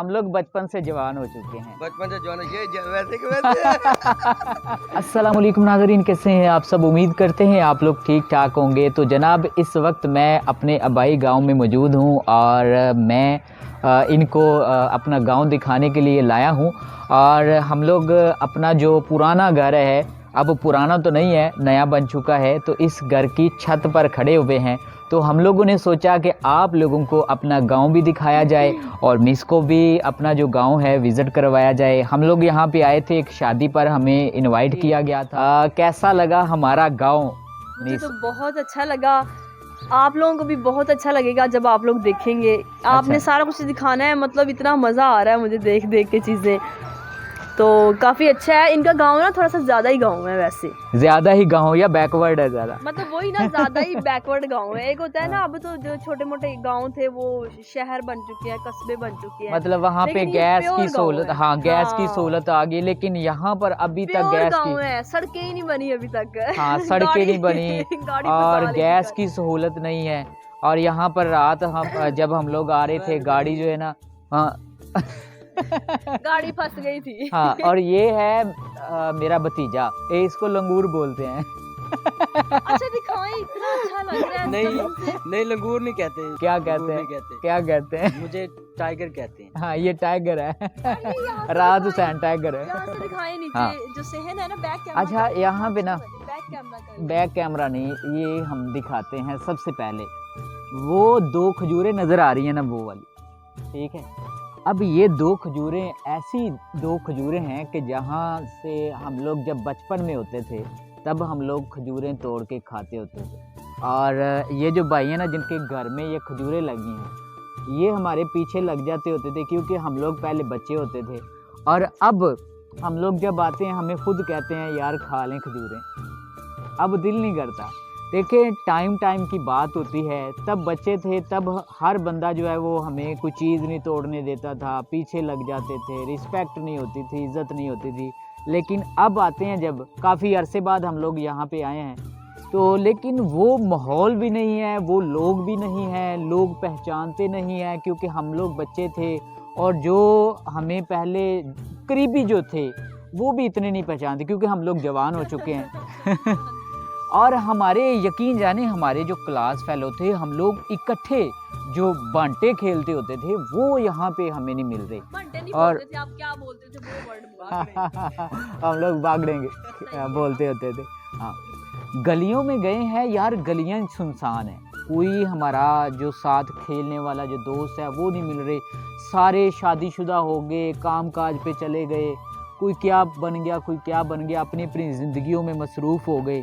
हम लोग बचपन से जवान हो चुके हैं। बचपन से जवान ये वैसे के वैसे। अस्सलाम वालेकुम नाज़रीन, कैसे हैं आप सब? उम्मीद करते हैं आप लोग ठीक ठाक होंगे। तो जनाब, इस वक्त मैं अपने आबाई गांव में मौजूद हूं और मैं इनको अपना गांव दिखाने के लिए लाया हूं। और हम लोग अपना जो पुराना घर है, अब पुराना तो नहीं है, नया बन चुका है, तो इस घर की छत पर खड़े हुए हैं। तो हम लोगों ने सोचा कि आप लोगों को अपना गांव भी दिखाया जाए और मिस को भी अपना जो गांव है विज़िट करवाया जाए। हम लोग यहाँ पे आए थे एक शादी पर, हमें इनवाइट किया गया था। कैसा लगा हमारा गांव? मुझे तो बहुत अच्छा लगा। आप लोगों को भी बहुत अच्छा लगेगा जब आप लोग देखेंगे। आपने सारा कुछ दिखाना है, मतलब इतना मज़ा आ रहा है मुझे देख देख के चीज़ें। तो काफ़ी अच्छा है। इनका गांव ना थोड़ा सा ज़्यादा ही गांव है, वैसे ज़्यादा ही गांव या बैकवर्ड है ज़्यादा? मतलब वही ना, ज़्यादा ही बैकवर्ड गांव है। एक होता है ना, अब तो जो छोटे मोटे गांव थे वो शहर बन चुके हैं, कस्बे बन चुके हैं। मतलब वहाँ पे गैस की सहूलत, हाँ गैस की सहूलत आ गई, लेकिन यहाँ पर अभी तक गैस की है, सड़कें ही नहीं बनी अभी तक। हाँ, सड़कें नहीं बनी और गैस की सहूलत नहीं है। और यहाँ पर रात हम जब हम लोग आ रहे थे, गाड़ी जो है ना, हाँ गाड़ी फंस गई थी। हाँ, और ये है मेरा भतीजा, ये इसको लंगूर बोलते हैं। अच्छा दिखाएं, इतना अच्छा लग रहा है। नहीं लंगूर नहीं कहते। क्या कहते हैं? क्या कहते हैं? मुझे टाइगर कहते हैं। हाँ, ये टाइगर है। राहत हुसैन टाइगर है। यहाँ से दिखाएं नीचे। हाँ। जो सहन है ना, बैक कैमरा। अच्छा, यहाँ पे ना बैक बैक कैमरा नहीं, ये हम दिखाते हैं। सबसे पहले वो दो खजूरें नजर आ रही है ना, वो वाली, ठीक है। अब ये दो खजूरें ऐसी दो खजूरें हैं कि जहाँ से हम लोग जब बचपन में होते थे तब हम लोग खजूरें तोड़ के खाते होते थे। और ये जो भाई हैं ना, जिनके घर में ये खजूरें लगी हैं, ये हमारे पीछे लग जाते होते थे क्योंकि हम लोग पहले बच्चे होते थे। और अब हम लोग जब आते हैं हमें खुद कहते हैं यार खा लें खजूरें, अब दिल नहीं करता। देखिए, टाइम की बात होती है। तब बच्चे थे, तब हर बंदा जो है वो हमें कोई चीज़ नहीं तोड़ने देता था, पीछे लग जाते थे, रिस्पेक्ट नहीं होती थी, इज़्ज़त नहीं होती थी। लेकिन अब आते हैं, जब काफ़ी अरसे बाद हम लोग यहाँ पे आए हैं, तो लेकिन वो माहौल भी नहीं है, वो लोग भी नहीं हैं, लोग पहचानते नहीं हैं क्योंकि हम लोग बच्चे थे। और जो हमें पहले करीबी जो थे वो भी इतने नहीं पहचानते क्योंकि हम लोग जवान हो चुके हैं। और हमारे, यकीन जाने, हमारे जो क्लास फेलो थे, हम लोग इकट्ठे जो बांटे खेलते होते थे, वो यहाँ पे हमें नहीं मिल रहे। और बोलते थे, आप क्या बोलते थे वो वर्ड? हम लोग बागड़ेंगे बोलते होते थे। हाँ, गलियों में गए हैं यार, गलियाँ सुनसान हैं। कोई हमारा जो साथ खेलने वाला जो दोस्त है वो नहीं मिल रहे। सारे शादीशुदा हो गए, काम काज पे चले गए, कोई क्या बन गया, कोई क्या बन गया, अपनी अपनी ज़िंदगियों में मसरूफ़ हो गए।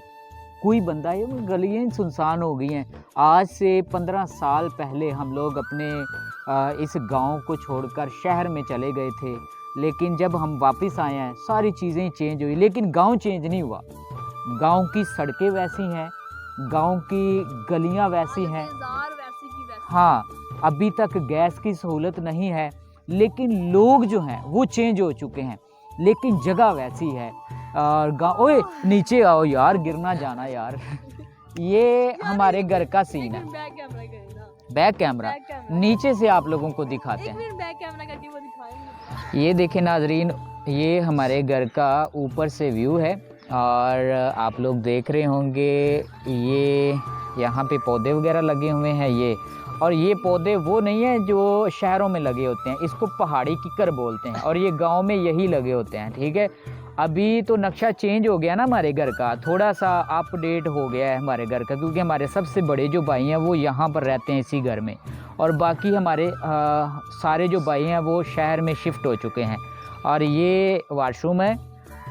कोई बंदा है, गलियाँ सुनसान हो गई हैं। आज से 15 साल पहले हम लोग अपने इस गांव को छोड़कर शहर में चले गए थे, लेकिन जब हम वापस आए हैं सारी चीज़ें चेंज हुई, लेकिन गांव चेंज नहीं हुआ। गांव की सड़कें वैसी हैं, गांव की गलियां वैसी हैं। हाँ, अभी तक गैस की सहूलत नहीं है, लेकिन लोग जो हैं वो चेंज हो चुके हैं, लेकिन जगह वैसी है। और गाँव, ओए नीचे आओ यार, गिरना जाना यार। ये हमारे घर का सीन है। बैक कैमरा नीचे से आप लोगों को दिखाते हैं। बैक कैमरा करके वो दिखाएंगे। ये देखें नाजरीन, ये हमारे घर का ऊपर से व्यू है और आप लोग देख रहे होंगे ये यहाँ पे पौधे वगैरह लगे हुए हैं। ये पौधे वो नहीं है जो शहरों में लगे होते हैं, इसको पहाड़ी किक्कर बोलते हैं, और ये गांव में यही लगे होते हैं, ठीक है। अभी तो नक्शा चेंज हो गया ना हमारे घर का, थोड़ा सा अपडेट हो गया है हमारे घर का, क्योंकि हमारे सबसे बड़े जो भाई हैं वो यहाँ पर रहते हैं इसी घर में, और बाकी हमारे सारे जो भाई हैं वो शहर में शिफ्ट हो चुके हैं। और ये वाशरूम है,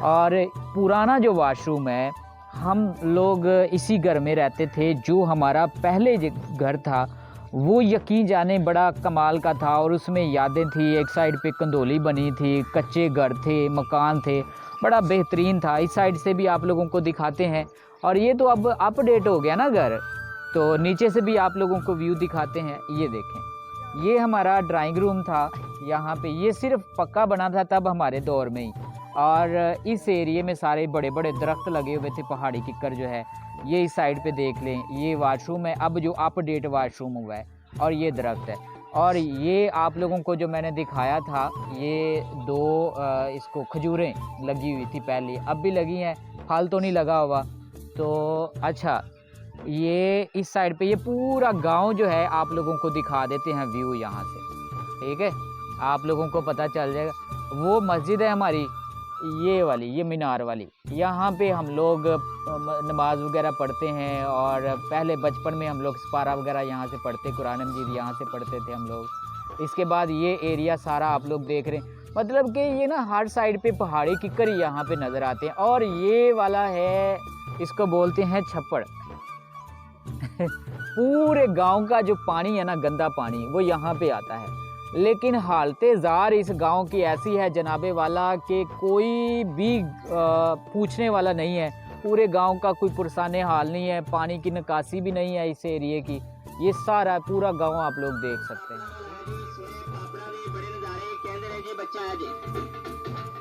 और पुराना जो वाशरूम है, हम लोग इसी घर में रहते थे। जो हमारा पहले घर था वो यकीन जाने बड़ा कमाल का था, और उसमें यादें थी। एक साइड पे कंदोली बनी थी, कच्चे घर थे, मकान थे, बड़ा बेहतरीन था। इस साइड से भी आप लोगों को दिखाते हैं। और ये तो अब अपडेट हो गया ना घर, तो नीचे से भी आप लोगों को व्यू दिखाते हैं। ये देखें, ये हमारा ड्राइंग रूम था। यहाँ पे ये सिर्फ पक्का बना था तब हमारे दौर में ही, और इस एरिए में सारे बड़े बड़े दरख्त लगे हुए थे, पहाड़ी किक्कर जो है। ये इस साइड पे देख लें, ये वाशरूम है अब जो अपडेट वाशरूम हुआ है, और ये दरख्त है। और ये आप लोगों को जो मैंने दिखाया था, ये दो इसको खजूरें लगी हुई थी पहले, अब भी लगी हैं, फल तो नहीं लगा हुआ। तो अच्छा, ये इस साइड पे ये पूरा गांव जो है आप लोगों को दिखा देते हैं व्यू यहाँ से, ठीक है, आप लोगों को पता चल जाएगा। वो मस्जिद है हमारी, ये वाली, ये मीनार वाली, यहाँ पे हम लोग नमाज वगैरह पढ़ते हैं। और पहले बचपन में हम लोग सपारा वगैरह यहाँ से पढ़ते, कुरान मजीद यहाँ से पढ़ते थे हम लोग। इसके बाद ये एरिया सारा आप लोग देख रहे हैं, मतलब कि ये ना हर साइड पे पहाड़ी किक्कर यहाँ पे नज़र आते हैं। और ये वाला है, इसको बोलते हैं छप्पड़। पूरे गांव का जो पानी है ना, गंदा पानी, वो यहाँ पे आता है। लेकिन हालते ज़ार इस गांव की ऐसी है जनाबे वाला कि कोई भी पूछने वाला नहीं है। पूरे गांव का कोई पुरसाने हाल नहीं है, पानी की निकासी भी नहीं है इस एरिए की। ये सारा पूरा गांव आप लोग देख सकते हैं।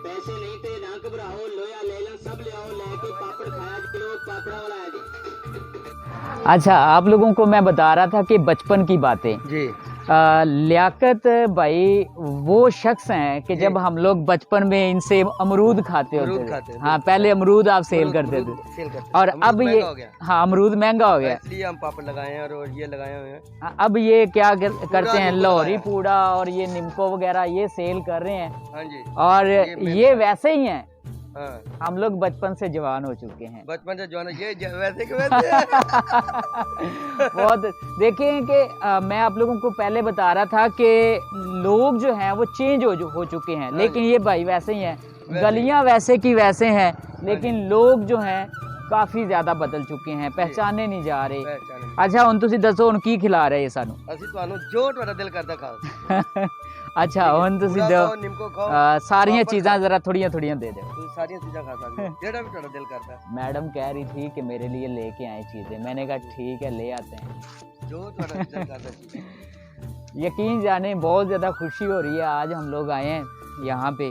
पैसे नहीं थे ना घबराओ, लोया ले लो, सब ले आओ, लेके पापड़ खाया जो पापड़ा वाला है जी। अच्छा, आप लोगों को मैं बता रहा था कि बचपन की बातें जी। लियाकत भाई वो शख्स हैं कि जब हम लोग बचपन में इनसे अमरूद खाते होते थे। हाँ, पहले अमरूद आप सेल करते थे, और अब ये, हाँ, अमरूद महंगा हो गया, इसलिए हम पापड़ लगाए हैं और ये लगाए हुए हैं। अब ये क्या करते हैं, लाहौरी पूड़ा और ये निम्को वगैरह ये सेल कर रहे हैं। हाँ जी। और ये वैसे ही हैं। हाँ। हम लोग बचपन से जवान हो चुके हैं। बचपन से जवान, ये वैसे के वैसे। बहुत देखें कि मैं आप लोगों को पहले बता रहा था कि लोग जो हैं वो चेंज हो चुके हैं, लेकिन ये भाई वैसे ही हैं, गलियां वैसे की वैसे हैं, लेकिन लोग जो हैं काफ़ी ज़्यादा बदल चुके हैं, पहचाने नहीं जा रहे। अच्छा, हुण तुसीं दसो हुण की खिला रहे सानू? ਅਸੀਂ ਤੁਹਾਨੂੰ ਜੋ ਤੁਹਾਡਾ ਦਿਲ ਕਰਦਾ ਖਾਓ। अच्छा, हुण तुसीं ਖਾਓ, ਨਿੰਮਕੋ ਖਾਓ, सारियां चीज़ां ज़रा थोड़ियां थोड़ियां दे दो। ਤੁਸੀਂ ਸਾਰੀਆਂ ਚੀਜ਼ਾਂ ਖਾ ਸਕਦੇ ਹੋ, ਜਿਹੜਾ ਵੀ ਤੁਹਾਡਾ ਦਿਲ ਕਰਦਾ। मैडम कह रही थी कि मेरे लिए लेके आए चीज़ें, मैंने कहा ठीक है, ले आते हैं। जो ਤੁਹਾਡਾ ਦਿਲ ਕਰਦਾ ਚੀਜ਼। यकीन जाने बहुत ज़्यादा खुशी हो रही है, आज हम लोग आए हैं यहाँ पे,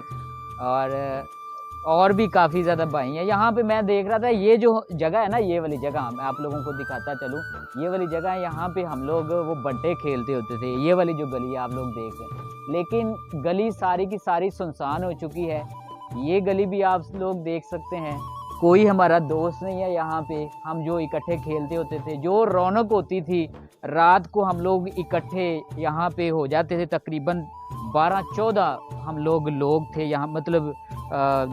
और भी काफ़ी ज़्यादा भाई हैं यहाँ पे। मैं देख रहा था ये जो जगह है ना, ये वाली जगह मैं आप लोगों को दिखाता चलूँ, ये वाली जगह है, यहाँ पे हम लोग वो बंटे खेलते होते थे। ये वाली जो गली है आप लोग देख रहे हैं, लेकिन गली सारी की सारी सुनसान हो चुकी है। ये गली भी आप लोग देख सकते हैं, कोई हमारा दोस्त नहीं है यहाँ पे। हम जो इकट्ठे खेलते होते थे, जो रौनक होती थी, रात को हम लोग इकट्ठे यहाँ पे हो जाते थे, तकरीबन 12-14 हम लोग थे यहाँ, मतलब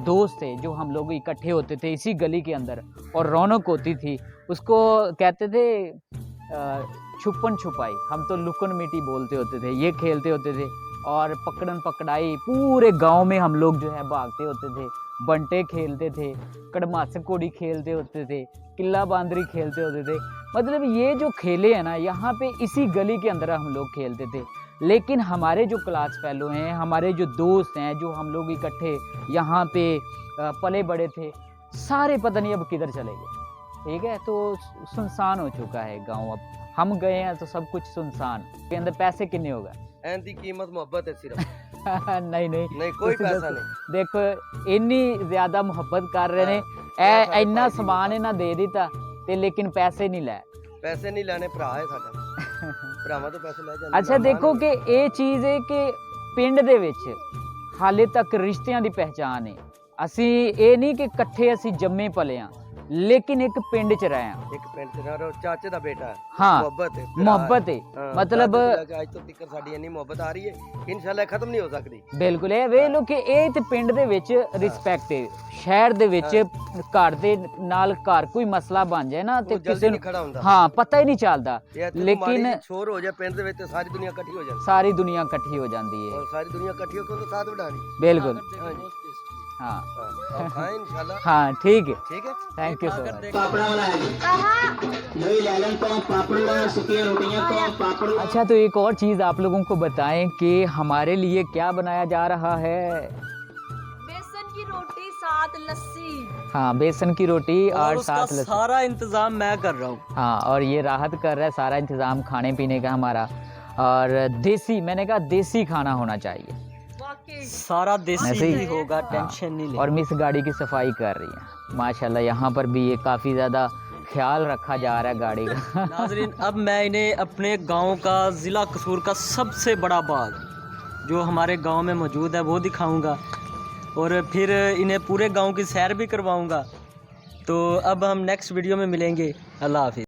दोस्त थे जो हम लोग इकट्ठे होते थे इसी गली के अंदर, और रौनक होती थी। उसको कहते थे छुपन छुपाई, हम तो लुकन मिट्टी बोलते होते थे। ये खेलते होते थे, और पकड़न पकड़ाई पूरे गांव में हम लोग जो है भागते होते थे, बंटे खेलते थे, कड़मास कोड़ी खेलते होते थे, किला बांदरी खेलते होते थे। मतलब ये जो खेले हैं ना, यहाँ पे इसी गली के अंदर हम लोग खेलते थे। लेकिन हमारे जो क्लास फेलो हैं, हमारे जो दोस्त हैं, जो हम लोग इकट्ठे यहाँ पे पले बड़े थे, सारे पता नहीं अब किधर चले गए। ठीक है, तो सुनसान हो चुका है गांव। अब हम गए हैं तो सब कुछ सुनसान। के अंदर पैसे कितने होगा? इनकी कीमत मोहब्बत है सिर्फ। नहीं, कोई पैसा नहीं। देखो, इन्नी ज्यादा मोहब्बत कर रहे ने, इन्ना समान इन्ना दे दिता ते लेकिन पैसे नहीं लाए। पैसे नहीं लाने, भरा है साडा। ਭਰਾਵਾਂ ਤੋਂ ਪੈਸੇ ਲੈ ਜਾਂਦੇ। अच्छा, देखो कि ਇਹ ਚੀਜ਼ ਹੈ ਕਿ ਪਿੰਡ ਦੇ ਵਿੱਚ ਹਾਲੇ ਤੱਕ ਰਿਸ਼ਤਿਆਂ ਦੀ ਪਹਿਚਾਨ ਹੈ। ਅਸੀਂ ਇਹ ਨਹੀਂ ਕਿ ਇਕੱਠੇ ਅਸੀਂ ਜੰਮੇ ਪਲੇ ਆ, लेकिन एक पिंड च रहे हैं। एक पिंड च रहे, चाचे दा बेटा है। हाँ, मोहब्बत है, मतलब आज तो तिक्कर साडी इन्नी मोहब्बत आ रही है, इंशाल्लाह खत्म नहीं हो सकती। बिल्कुल, ਇਹ ਵੇਖ ਲੋ ਕਿ ਇਹ ਤੇ ਪਿੰਡ ਦੇ ਵਿੱਚ ਰਿਸਪੈਕਟ ਹੈ। ਸ਼ਹਿਰ ਦੇ ਵਿੱਚ ਘਰ ਦੇ ਨਾਲ ਘਰ ਕੋਈ ਮਸਲਾ ਬਣ ਜਾਏ ਨਾ ਤੇ ਕਿਸੇ ਨੂੰ ਹਾਂ ਪਤਾ ਹੀ ਨਹੀਂ ਚੱਲਦਾ, लेकिन शोर हो जाए पिंड ਦੇ ਵਿੱਚ ਸਾਰੀ ਦੁਨੀਆ ਇਕੱਠੀ ਹੋ ਜਾਂਦੀ। ਸਾਰੀ ਦੁਨੀਆ ਇਕੱਠੀ ਹੋ ਜਾਂਦੀ ਹੈ, और सारी दुनिया इकट्ठी होकर तो साथ बढ़ानी। बिल्कुल, हाँ हाँ इंशाल्लाह। हाँ, ठीक है, ठीक है, थैंक यू सो मच। पापड़ा वाला है जी, यही ले लें तो पापड़ सूखी रोटियां तो पापड़। अच्छा, तो एक और चीज़ आप लोगों को बताएं कि हमारे लिए क्या बनाया जा रहा है। बेसन की रोटी साथ लस्सी। हाँ, बेसन की रोटी और साथ लस्सी। सारा इंतजाम मैं कर रहा हूँ। हाँ, और ये राहत कर रहा है सारा इंतज़ाम खाने पीने का हमारा, और देसी, मैंने कहा देसी खाना होना चाहिए, सारा देसी ऐसे ही होगा, टेंशन नहीं ले। और मिस गाड़ी की सफाई कर रही है माशाल्लाह। यहाँ पर भी ये काफ़ी ज़्यादा ख्याल रखा जा रहा है गाड़ी का। नाजरीन, अब मैं इन्हें अपने गांव का, ज़िला कसूर का सबसे बड़ा बाग जो हमारे गांव में मौजूद है वो दिखाऊंगा, और फिर इन्हें पूरे गांव की सैर भी करवाऊंगा। तो अब हम नेक्स्ट वीडियो में मिलेंगे। अल्लाह हाफिज़।